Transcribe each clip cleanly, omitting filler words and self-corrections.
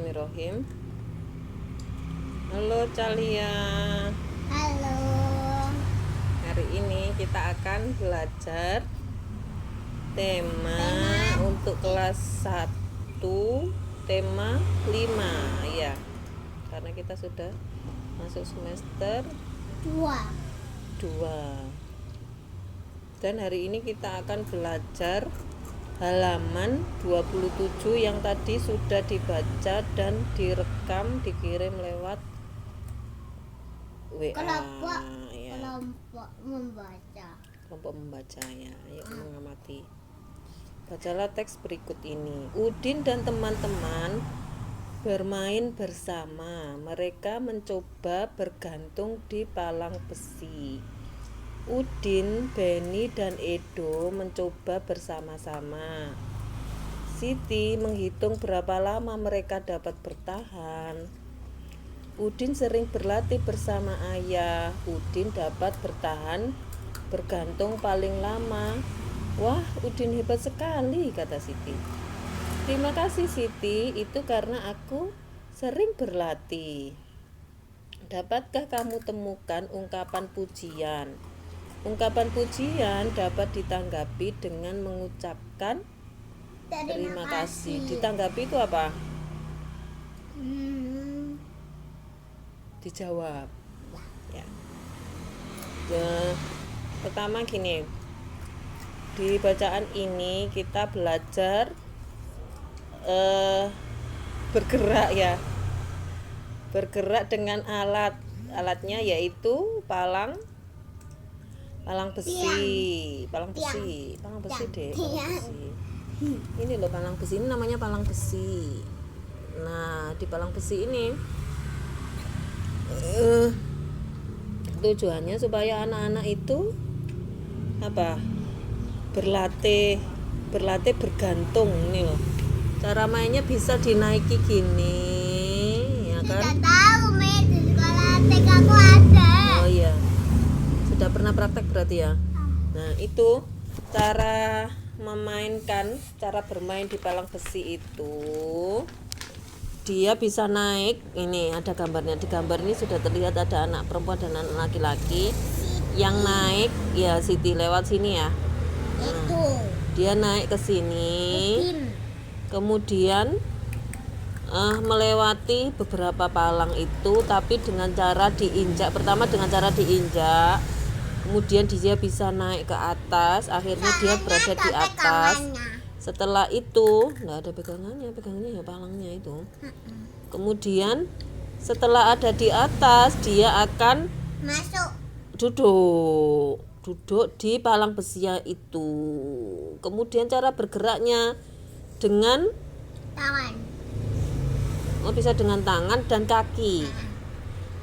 Bismillahirrahmanirrahim. Halo Calia. Halo. Hari ini kita akan belajar tema untuk kelas 1, tema 5 ya. Karena kita sudah masuk semester 2. 2. Dan hari ini kita akan belajar halaman 27 yang tadi sudah dibaca dan direkam, dikirim lewat WA ya. Kelompok membaca. Kelompok membaca ya. Ayo mengamati. Bacalah teks berikut ini. Udin dan teman-teman bermain bersama. Mereka mencoba bergantung di palang besi. Udin, Beni, dan Edo mencoba bersama-sama. Siti menghitung berapa lama mereka dapat bertahan. Udin sering berlatih bersama ayah. Udin dapat bertahan bergantung paling lama. Wah, Udin hebat sekali, kata Siti. Terima kasih Siti, itu karena aku sering berlatih. Dapatkah kamu temukan ungkapan pujian? Ungkapan pujian dapat ditanggapi dengan mengucapkan terima kasih. Ditanggapi itu apa? Dijawab. Ya. Pertama gini. Di bacaan ini kita belajar bergerak ya. Bergerak dengan alatnya yaitu palang besi deh. Ini loh palang besi, ini namanya palang besi. Nah, di palang besi ini tujuannya supaya anak-anak itu berlatih bergantung. Ini loh, cara mainnya bisa dinaiki gini ya kan. Tidak tahu, di sekolah TK aku ada. Oh iya, sudah pernah praktek berarti ya. Nah, itu cara bermain di palang besi itu. Dia bisa naik. Ini ada gambarnya. Di gambar ini sudah terlihat ada anak perempuan dan anak laki-laki yang naik ya. Siti lewat sini ya. Itu. Dia naik ke sini. Kemudian melewati beberapa palang itu, tapi dengan cara diinjak. Pertama dengan cara diinjak. Kemudian dia bisa naik ke atas, akhirnya dia berada di atas. Setelah itu, enggak ada pegangannya ya palangnya itu. Kemudian setelah ada di atas, dia akan Masuk. duduk di palang besi itu. Kemudian cara bergeraknya dengan Tangan. bisa dengan tangan dan kaki.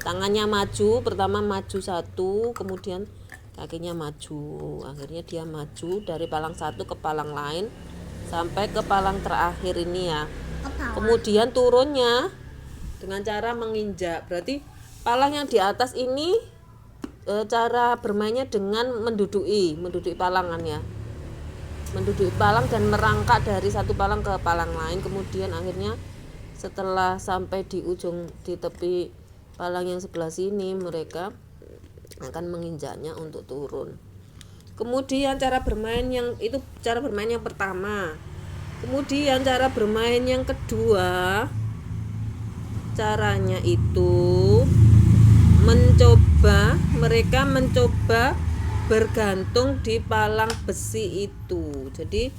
Tangannya maju, pertama maju satu, kemudian kakinya maju. Akhirnya dia maju dari palang satu ke palang lain sampai ke palang terakhir ini ya. Kemudian turunnya dengan cara menginjak. Berarti palang yang di atas ini cara bermainnya dengan menduduki palangan ya. Menduduki palang dan merangkak dari satu palang ke palang lain. Kemudian akhirnya setelah sampai di ujung, di tepi palang yang sebelah sini, mereka akan menginjaknya untuk turun. Kemudian cara bermain yang pertama. Kemudian cara bermain yang kedua, caranya itu mereka mencoba bergantung di palang besi itu. Jadi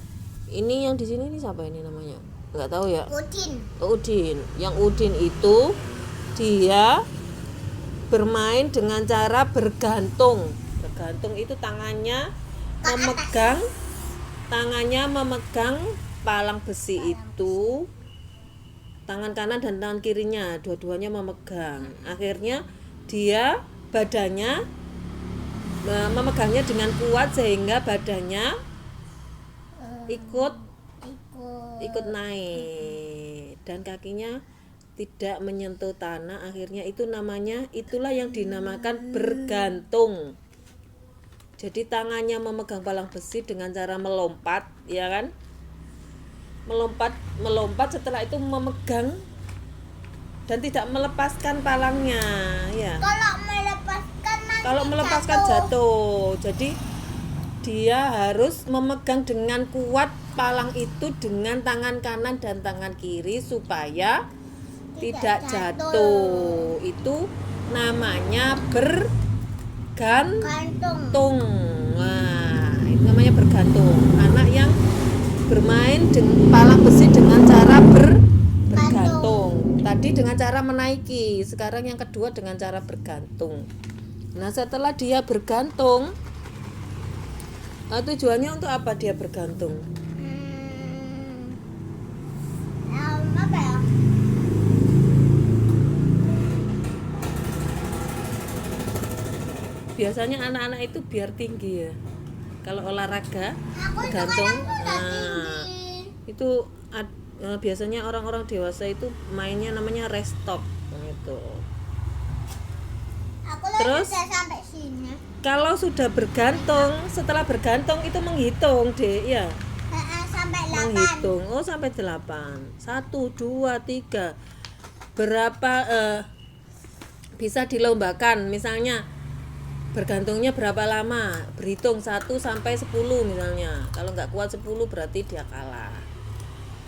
ini yang di sini ini siapa ini namanya? Enggak tahu ya. Udin. Yang Udin itu dia bermain dengan cara bergantung. Bergantung itu tangannya memegang palang besi itu. Tangan kanan dan tangan kirinya dua-duanya memegang. Akhirnya dia badannya memegangnya dengan kuat sehingga badannya ikut naik dan kakinya tidak menyentuh tanah. Akhirnya itulah yang dinamakan bergantung. Jadi tangannya memegang palang besi dengan cara melompat, ya kan? Melompat setelah itu memegang dan tidak melepaskan palangnya, ya. Kalau melepaskan nanti Jatuh. Jadi dia harus memegang dengan kuat palang itu dengan tangan kanan dan tangan kiri supaya tidak jatuh. Itu namanya bergantung. Nah, itu namanya bergantung. Anak yang bermain dengan palang besi dengan cara bergantung. Tadi dengan cara menaiki, sekarang yang kedua dengan cara bergantung. Nah, setelah dia bergantung, tujuannya untuk apa dia bergantung? apa ya? Biasanya anak-anak itu biar tinggi ya. Kalau olahraga Aku bergantung, udah tinggi. itu biasanya orang-orang dewasa itu mainnya namanya restop gitu. Aku Terus? udah sampai sini. Kalau sudah bergantung, setelah bergantung itu menghitung, Dek, ya. Sampai 8. Menghitung. Oh, sampai 8. 1 2 3. Berapa bisa dilombakan, misalnya bergantungnya berapa lama, berhitung 1 sampai 10 misalnya. Kalau nggak kuat 10 berarti dia kalah.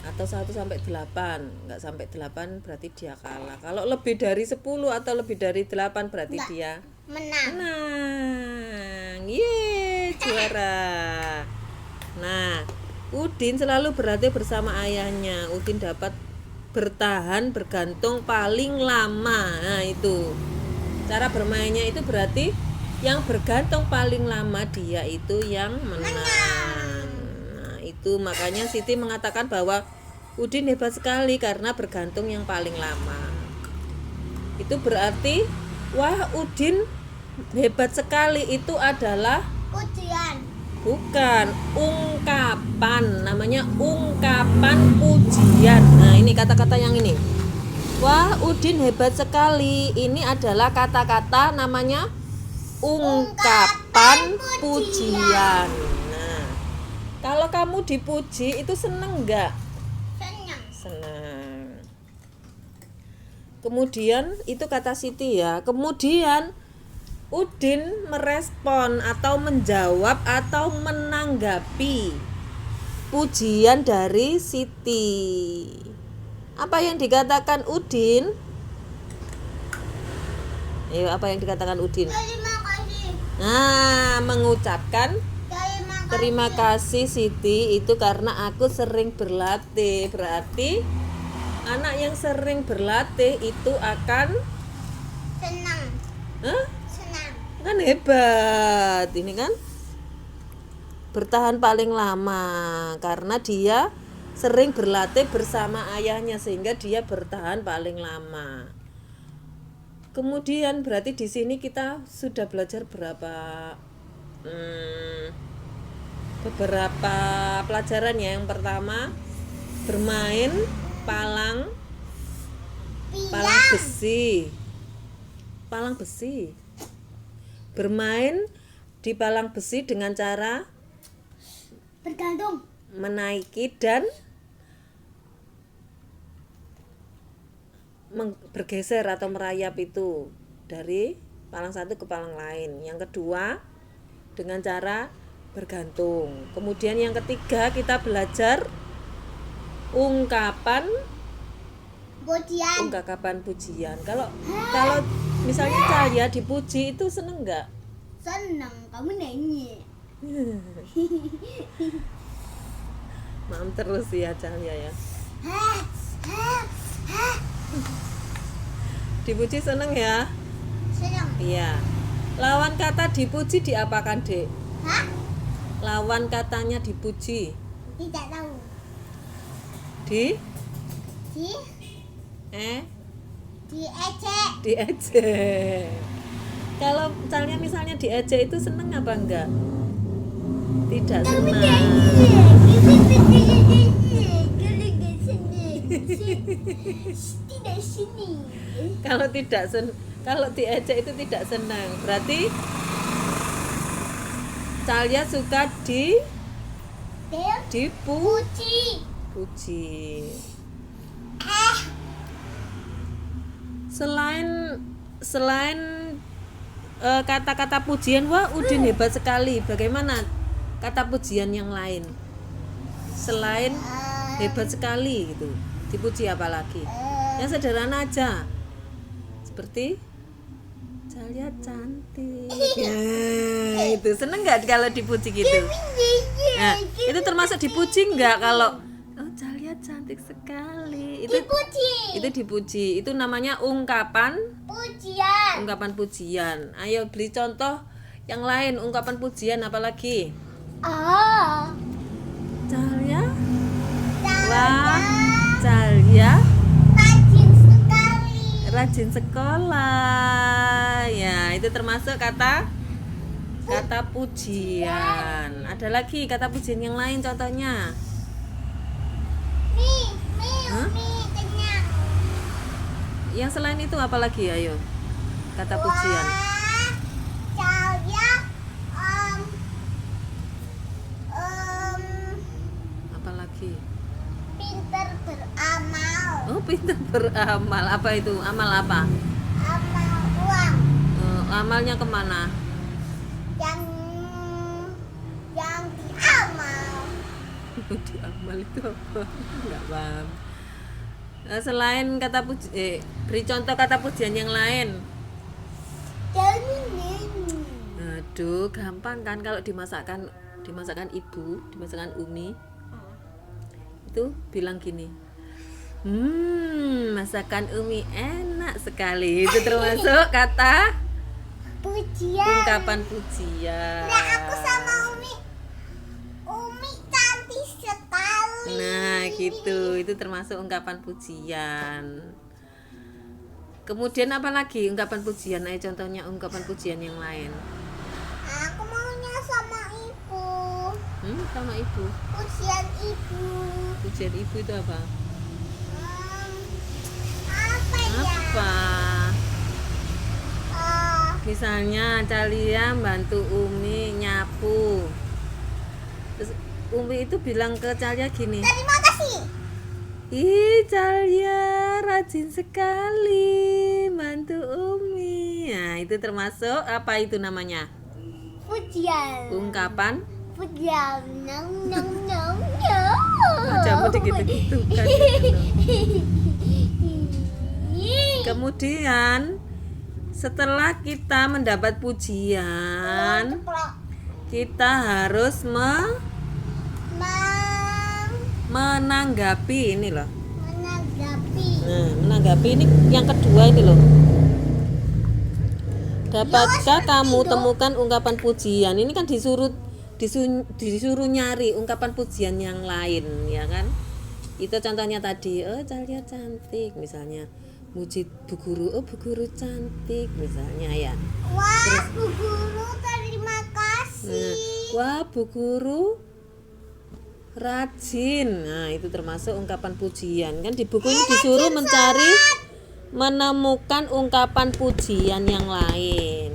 Atau 1 sampai 8, nggak sampai 8 berarti dia kalah. Kalau lebih dari 10 atau lebih dari 8 berarti Nggak. dia Menang. Yeay, juara. Nah, Udin selalu berlatih bersama ayahnya. Udin dapat bertahan bergantung paling lama. Nah, itu cara bermainnya itu berarti yang bergantung paling lama dia itu yang menang. Nah, itu makanya Siti mengatakan bahwa Udin hebat sekali karena bergantung yang paling lama. Itu berarti wah, Udin hebat sekali itu adalah Ujian. bukan ungkapan, namanya ungkapan pujian. Nah, ini kata-kata yang ini. Wah, Udin hebat sekali. Ini adalah kata-kata namanya ungkapan pujian. Nah, kalau kamu dipuji itu seneng nggak? Senang. Senang. Kemudian itu kata Siti ya. Kemudian Udin merespon atau menjawab atau menanggapi pujian dari Siti. Apa yang dikatakan Udin? Ayo, apa yang dikatakan Udin? Terima kasih. Nah, mengucapkan Terima terima kasih kasih. Siti itu karena aku sering berlatih. Berarti anak yang sering berlatih itu akan Senang. Senang. kan hebat. Ini kan bertahan paling lama karena dia sering berlatih bersama ayahnya sehingga dia bertahan paling lama. Kemudian berarti di sini kita sudah belajar beberapa pelajaran ya. Yang pertama bermain palang besi. Palang besi. Bermain di palang besi dengan cara Bergantung. menaiki dan bergeser atau merayap itu dari palang satu ke palang lain. Yang kedua dengan cara bergantung. Kemudian yang ketiga kita belajar ungkapan pujian. Kalau misalnya Cahya dipuji itu seneng nggak? Senang. Kamu nyanyi. Maaf terus ya Cahya ya. Dipuji seneng ya? Senang. Iya. Lawan kata dipuji diapakan, Dek? Hah? Lawan katanya dipuji. Tidak tahu. Di Di diejek. diejek. Kalau misalnya diejek itu seneng apa enggak? Tidak Kamu senang. nyanyi. Tidak sini. Kalau diejek itu tidak senang. Berarti Cahya suka Puji. dipuji. Selain kata-kata pujian, wah Udin hebat sekali. Bagaimana kata pujian yang lain? Selain hebat sekali gitu, dipuji apa lagi? Yang sederhana aja. Seperti Calia cantik. Ya, itu seneng nggak kalau dipuji gitu? Nah, itu termasuk dipuji nggak kalau Calia cantik sekali? Itu dipuji. Itu namanya ungkapan pujian. Ayo beri contoh yang lain, ungkapan pujian apa lagi? Calia, wah Calia rajin sekolah. Ya, itu termasuk kata pujian. Ada lagi kata pujian yang lain contohnya? Hah? Yang selain itu apa lagi? Ayo, kata pujian. Apa lagi? Pinter beramal. Oh, pintar beramal. Apa itu? Amal apa? Amal uang. Amalnya kemana? Yang diamal. Diamal itu apa? Enggak paham. Selain kata beri contoh kata pujian yang lain. Aduh, gampang kan kalau dimasakkan ibu, dimasakkan Umi. Itu bilang gini. Masakan Umi enak sekali. Itu termasuk kata Pujian. ungkapan pujian. Nah, aku sama Umi cantik sekali. Nah, gitu. Itu termasuk ungkapan pujian. Kemudian apa lagi ungkapan pujian? Ayo contohnya ungkapan pujian yang lain. Aku maunya sama ibu. Sama ibu. Pujian ibu. Pujian ibu itu apa? Apa ya? Apa? Misalnya Calia bantu Umi nyapu. Terus Umi itu bilang ke Calia gini. Terima kasih. Ih, Calia rajin sekali bantu Umi. Nah, itu termasuk apa itu namanya? Pujian. Ungkapan Pujian. Nong. Ajamu gitu-gitu kan. Kemudian setelah kita mendapat pujian, kita harus menanggapi ini loh. Nah, menanggapi ini yang kedua ini loh. Dapatkah kamu temukan ungkapan pujian? Ini kan disuruh nyari ungkapan pujian yang lain, ya kan? Itu contohnya tadi, Calia cantik misalnya. Muji Bu Guru, Bu Guru cantik misalnya ya. Wah, Bu Guru terima kasih. Wah, Bu Guru rajin. Nah, itu termasuk ungkapan pujian. Kan di buku ini disuruh menemukan ungkapan pujian yang lain.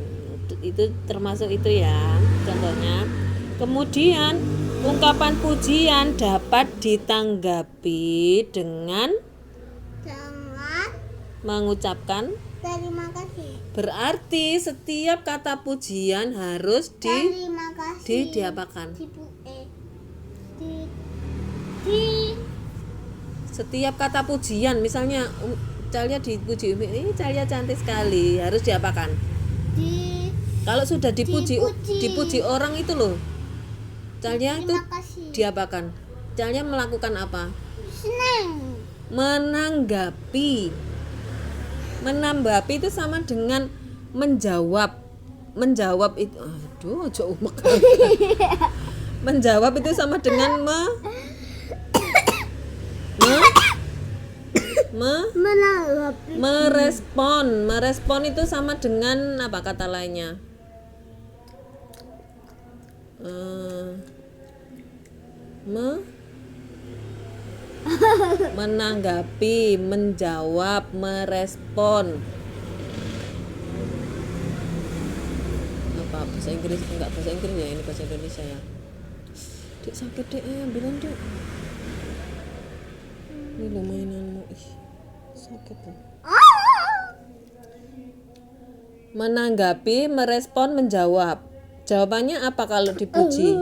Itu termasuk itu ya, contohnya. Kemudian ungkapan pujian dapat ditanggapi dengan mengucapkan terima kasih. Berarti setiap kata pujian harus diapakan? Setiap kata pujian, misalnya Calia dipuji, ini Calia cantik sekali, harus diapakan? Kalau sudah dipuji orang itu loh, Calia itu diapakan? Calia melakukan apa? Senang. Menanggapi itu sama dengan menjawab itu aduh umek. Menjawab itu sama dengan merespon itu sama dengan apa kata lainnya? Menanggapi, menjawab, merespon. Apa bahasa Inggris? Enggak bahasa Inggris ya, ini bahasa Indonesia ya. Dek sakit dek, bilang dek. Ini lo mainanmu, sakit loh. Menanggapi, merespon, menjawab. Jawabannya apa kalau dipuji?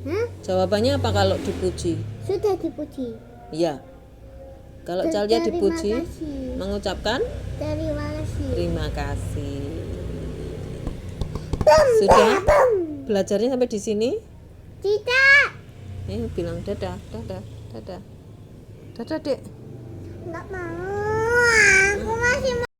Hah? Jawabannya apa kalau dipuji? Sudah dipuji. Iya. Kalau Calia Terima dipuji, kasih. mengucapkan Terima kasih. terima kasih. Sudah? Belajarnya sampai di sini? Tidak. Bilang dadah, dadah, dadah. Dadah, Dek. Enggak mau. Aku masih